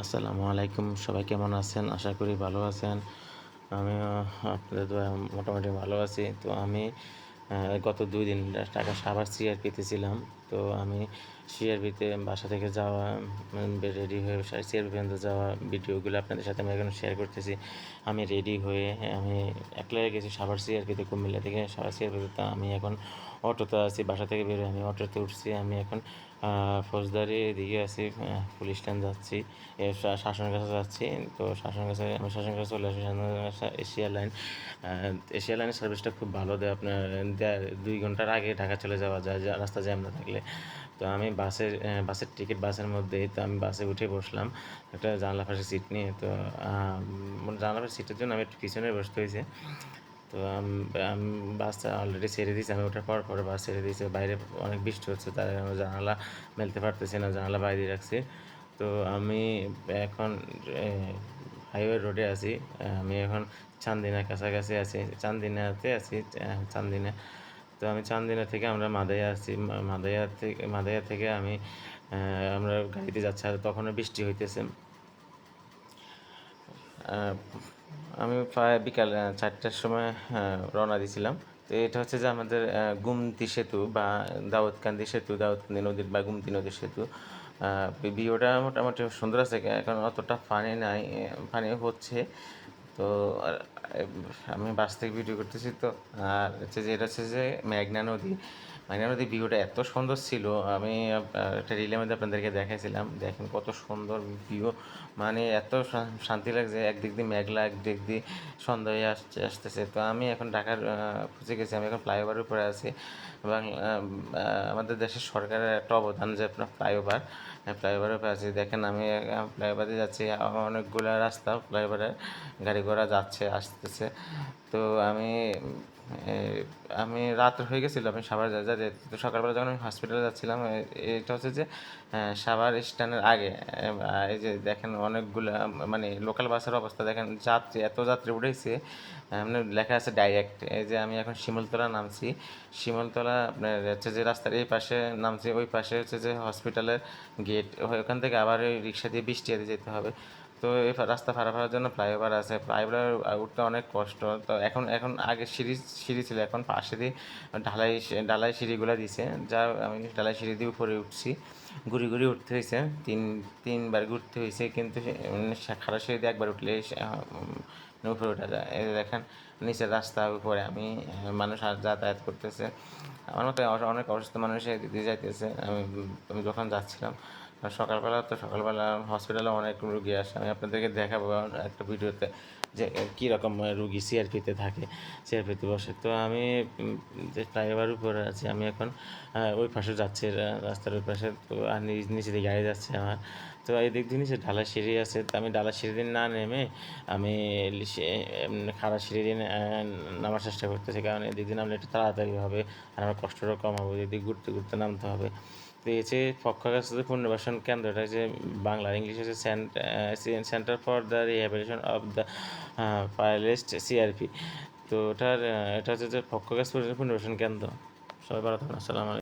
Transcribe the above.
আসসালামু আলাইকুম। সবাই কেমন আছেন? আশা করি ভালো আছেন। আমিও আপনাদের দোয়ায় মোটামুটি ভালো আছি। তো আমি আ গত ২ দিন সাভার সিআরপিতে ছিলাম। তো আমি সিআরপিতে বাসা থেকে যাওয়া রেডি হয়ে সিআরপি পর্যন্ত যাওয়া ভিডিওগুলো আপনাদের সাথে আমি এখন শেয়ার করতেছি। আমি রেডি হয়ে আমি একলাই গেছি সাভার সিআরপিতে, কুমিল্লা থেকে সাভার সিআরপিতে। তো আমি এখন অটোতে আছি, বাসা থেকে বের হয়ে আমি অটোতে উঠছি। আমি এখন ফৌজদারি এদিকে আছি, পুলিশ লাইন যাচ্ছি, শাসনের কাছে যাচ্ছি। তো শাসনের কাছে চলে আসি। এশিয়া লাইন, এশিয়া লাইনের সার্ভিসটা খুব ভালো দেয়, আপনার দেয় ২ ঘন্টার আগে ঢাকা চলে যাওয়া যায় রাস্তা জ্যাম না থাকলে। তো আমি বাসের টিকিট বাসের মধ্যেই, তো আমি বাসে উঠে বসলাম একটা জানলা পাশে সিট নিয়ে। তো জানলা পাশে সিটের জন্য আমি একটু পিছনে বসতে হয়েছে। তো বাসটা অলরেডি ছেড়ে দিয়েছে, আমি ওঠার পরে বাস ছেড়ে দিয়েছে। বাইরে অনেক বৃষ্টি হচ্ছে, তাই আমি জানালা মেলতে পারতেছি না, জানালা বাইরে রাখছি। তো আমি এখন হাইওয়ে রোডে আছি। আমি এখন চান্দিনার কাছাকাছি আছি, চান্দিনাতে আছি, চান্দিনা। তো আমি চান্দিনা থেকে আমরা মাদাইয়া আসছি। মাদাইয়া থেকে আমরা গাড়িতে যাচ্ছি, আর তখনও বৃষ্টি হইতেছে। আমি প্রায় বিকাল ৪টার সময় রওনা দিয়েছিলাম। তো এটা হচ্ছে যে আমাদের গুমতি সেতু বা দাউদকান্দি নদীর বা গুমতি নদীর সেতু। ভিউটা মোটামুটি সুন্দর আছে, এখন অতটা পানি নাই, পানি হচ্ছে। তো আমি বাস থেকে ভিডিও করতেছি। তো আর হচ্ছে যে এটা হচ্ছে যে মেঘনা নদী ভিউটা এত সুন্দর ছিল। আমি একটা রিলের মধ্যে আপনাদেরকে দেখাইছিলাম, দেখেন কত সুন্দর ভিউ। মানে এত শান্তি লাগছে, একদিক দিয়ে মেঘলা, একদিক দিয়ে সন্ধ্যা হয়ে আসতেছে। তো আমি এখন ঢাকার পৌঁছে গেছি, আমি এখন ফ্লাইওভারের উপরে আছি। এবং আমাদের দেশের সরকারের একটা অবদান যে আপনার ফ্লাইওভারের উপরে আছি। দেখেন আমি ফ্লাইওভারে যাচ্ছি, অনেকগুলো রাস্তা ফ্লাইওভারে, গাড়ি ঘোড়া যাচ্ছে আসতেছে। তো এ আমি রাত হয়ে গেছিল, আমি সাভার তো সকালবেলা যখন আমি হসপিটালে যাচ্ছিলাম, এটা হচ্ছে যে সাভার স্ট্যান্ডের আগে, এই যে দেখেন অনেকগুলা মানে লোকাল বাসের অবস্থা দেখেন, এত যাত্রী উঠেছে। মানে লেখা আছে ডাইরেক্ট। এই যে আমি এখন শিমুলতলা নামছি, শিমুলতলা আপনার হচ্ছে যে রাস্তার এই পাশে নামছি, ওই পাশে হচ্ছে যে হসপিটালের গেট, ওখান থেকে আবার ওই রিক্সা দিয়ে বৃষ্টিয়াতে যেতে হবে। তো এই রাস্তা পারার জন্য ফ্লাইওভার আছে, ফ্লাইওভার উঠতে অনেক কষ্ট। তো এখন আগে সিঁড়ি ছিল, এখন পাশে দিয়ে ঢালাই সিঁড়িগুলো দিছে, যা আমি ঢালাই সিঁড়ি দিয়ে উপরে উঠছি। ঘুরি উঠতে হয়েছে, তিনবার ঘুরতে হয়েছে, কিন্তু খাড়া সিঁড়ি দিয়ে একবার উঠলে উপরে ওঠা যায়। এই যে দেখেন নিচের রাস্তা, উপরে মানুষ আর যাতায়াত করতেছে। আমার মতো অনেক অসুস্থ মানুষ এদিক দিয়ে যাইতেছে। আমি যখন যাচ্ছিলাম সকালবেলা হসপিটালে অনেক রুগী আসে, আমি আপনাদেরকে দেখাবো একটা ভিডিওতে যে কীরকম রুগী সিআরপিতে থাকে, সিআরপিতে বসে। তো আমি যে ফ্লাইওভার উপরে আছি, আমি এখন ওই পাশে যাচ্ছি, রাস্তার ওই পাশে। তো আর নিচে দিয়ে গাড়ি যাচ্ছে আমার। তো এই দিক দিয়ে নিচে ঢালাই সিঁড়ি আছে, তো আমি ঢালাই সিঁড়ি দিয়ে না নেমে আমি খাড়া সিঁড়ি দিয়ে নামার চেষ্টা করতেছি, কারণ এদিক দিয়ে নামলে একটু তাড়াতাড়ি হবে আর আমার কষ্টটাও কম হবে, এদিক ঘুরতে ঘুরতে নামতে হবে। তো এই যে পক্ষাঘাত পুনর্বাসন কেন্দ্র, এটা যে বাংলা ইংলিশ হচ্ছে centre for the rehabilitation of the paralysed CRP. তো এটা হচ্ছে যে পক্ষাঘাত পুনর্বাসন কেন্দ্র। সবাই ভালো থাকুন। আসসালামু আলাইকুম।